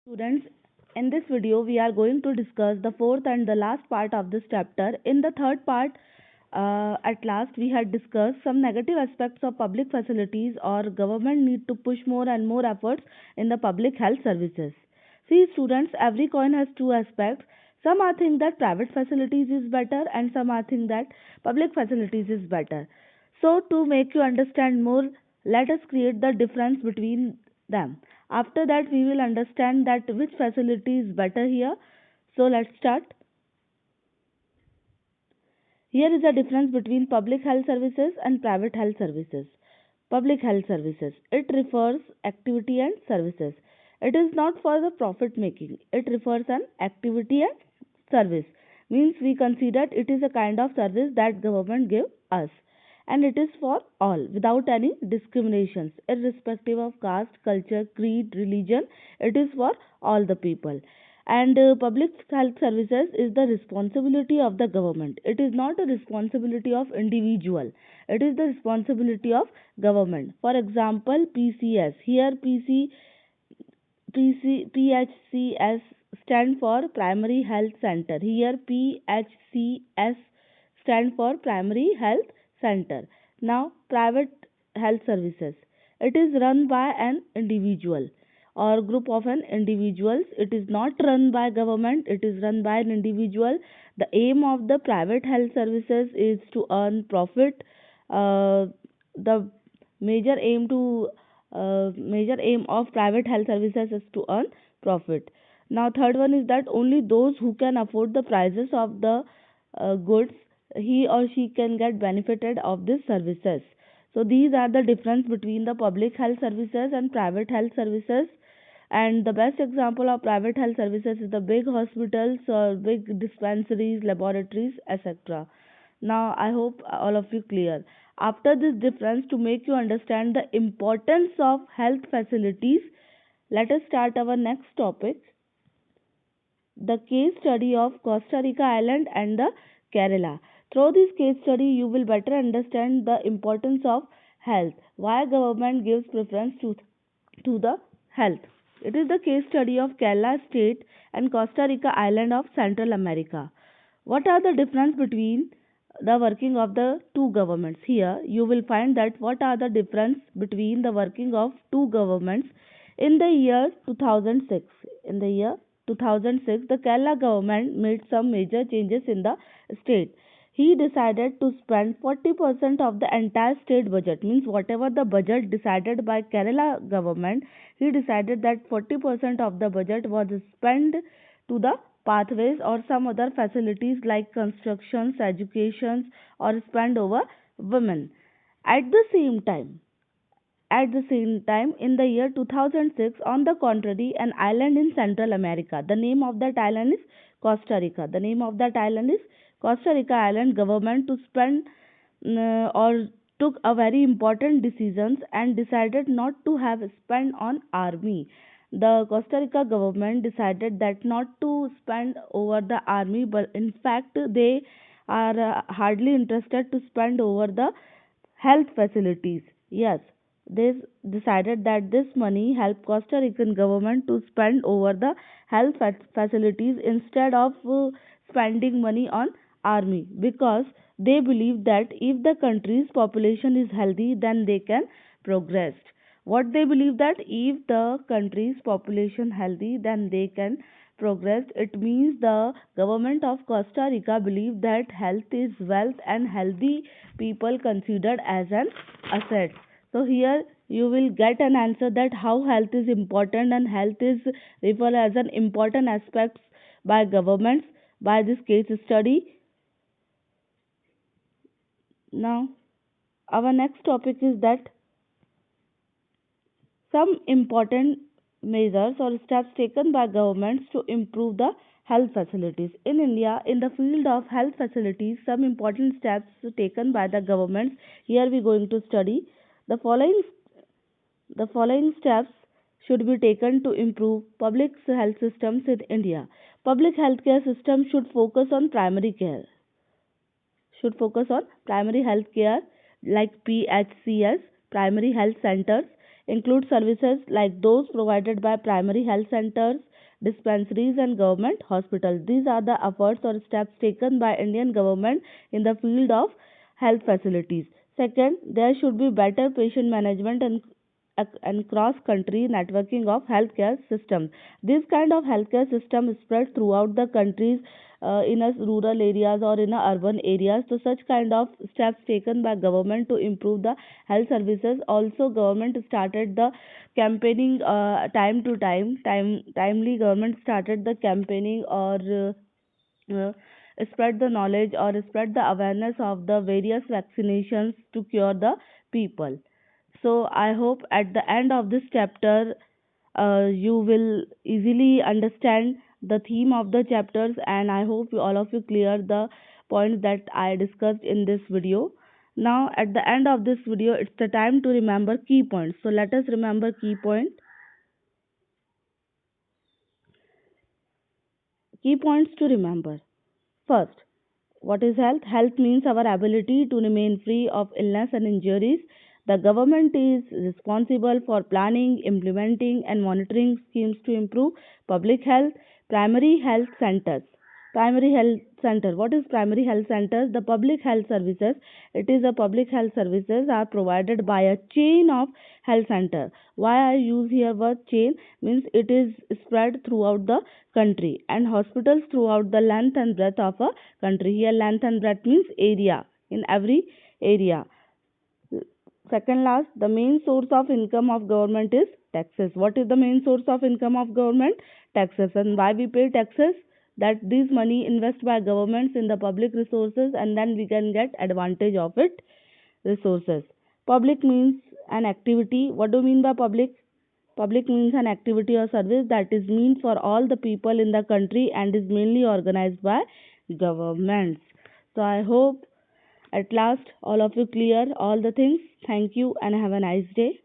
Students, in this video, we are going to discuss the fourth and the last part of this chapter. In the third part, at last, we had discussed some negative aspects of public facilities or government need to push more and more efforts in the public health services. See, students, every coin has two aspects. Some are think that private facilities is better, and some are think that public facilities is better. So, to make you understand more, let us create the difference between them. After that, we will understand that which facility is better here. So let's start. Here is a difference between public health services and private health services. Public health services. It refers activity and services. It is not for the profit making. It refers an activity and service. Means we consider it is a kind of service that government give us, and it is for all without any discriminations irrespective of caste, culture, creed, religion. It is for all the people. And public health services is the responsibility of the government. It is not a responsibility of individual. It is the responsibility of government. For example, PCS. Here PHCS stand for Primary Health Center. Here PHCS stand for Primary Health Center. Now, private health services. It is run by an individual or group of an individuals. It is not run by government. It is run by an individual. The aim of the private health services is to earn profit. The major aim to major aim of private health services is to earn profit. Now, third one is that only those who can afford the prices of the goods, he or she can get benefited of these services. So these are the difference between the public health services and private health services. And the best example of private health services is the big hospitals or big dispensaries, laboratories, etc. Now, I hope all of you clear. After this difference, to make you understand the importance of health facilities, let us start our next topic, the case study of Costa Rica Island and the Kerala. Through this case study, you will better understand the importance of health, why government gives preference to the health. It is the case study of Kerala state and Costa Rica Island of Central America. What are the difference between the working of the two governments? Here you will find that what are the difference between the working of two governments in the year 2006. In the year 2006, the Kerala government made some major changes in the state. He decided to spend 40% of the entire state budget, means whatever the budget decided by Kerala government, he decided that 40% of the budget was spent to the pathways or some other facilities like constructions, educations, or spent over women. At the same time, in the year 2006, on the contrary, an island in Central America. The name of that island is Costa Rica. The name of that island is Costa Rica Island government to spend or took a very important decisions and decided not to have spend on army. The Costa Rica government decided that not to spend over the army, but in fact they are hardly interested to spend over the health facilities. Yes, they decided that this money help Costa Rican government to spend over the health facilities instead of spending money on army, because they believe that if the country's population is healthy, then they can progress. What they believe that if the country's population healthy, then they can progress. It means the government of Costa Rica believe that health is wealth and healthy people considered as an asset. So here you will get an answer that how health is important and health is referred as an important aspect by governments by this case study. Now our next topic is that some important measures or steps taken by governments to improve the health facilities in India. In the field of health facilities, some important steps taken by the governments. Here we are going to study the following steps should be taken to improve public health systems in India. Public healthcare system should focus on primary health care like PHCS, primary health centers. include services like those provided by primary health centers, dispensaries and government hospitals. These are the efforts or steps taken by Indian government in the field of health facilities. Second, there should be better patient management and cross country networking of healthcare systems. This kind of healthcare system is spread throughout the countries, in a rural areas or in a urban areas. So such kind of steps taken by government to improve the health services. Also government started the campaigning, timely government started the campaigning, or spread the knowledge or spread the awareness of the various vaccinations to cure the people. So I hope at the end of this chapter, you will easily understand the theme of the chapters, and I hope all of you clear the points that I discussed in this video. Now at the end of this video, it's the time to remember key points. So let us remember key points to remember. First, what is health? Health means our ability to remain free of illness and injuries. The government is responsible for planning, implementing, and monitoring schemes to improve public health. Primary health centers. Primary health center. What is primary health centers? The public health services. It is a public health services are provided by a chain of health center. Why I use here word chain? Means it is spread throughout the country, and hospitals throughout the length and breadth of a country. Here length and breadth means area, in every area. Second last, the main source of income of government is taxes. What is the main source of income of government? Taxes. And why we pay taxes? That this money invest by governments in the public resources, and then we can get advantage of it resources. Public means an activity. What do you mean by public? Public means an activity or service that is meant for all the people in the country and is mainly organized by governments. So I hope at last all of you clear all the things. Thank you and have a nice day.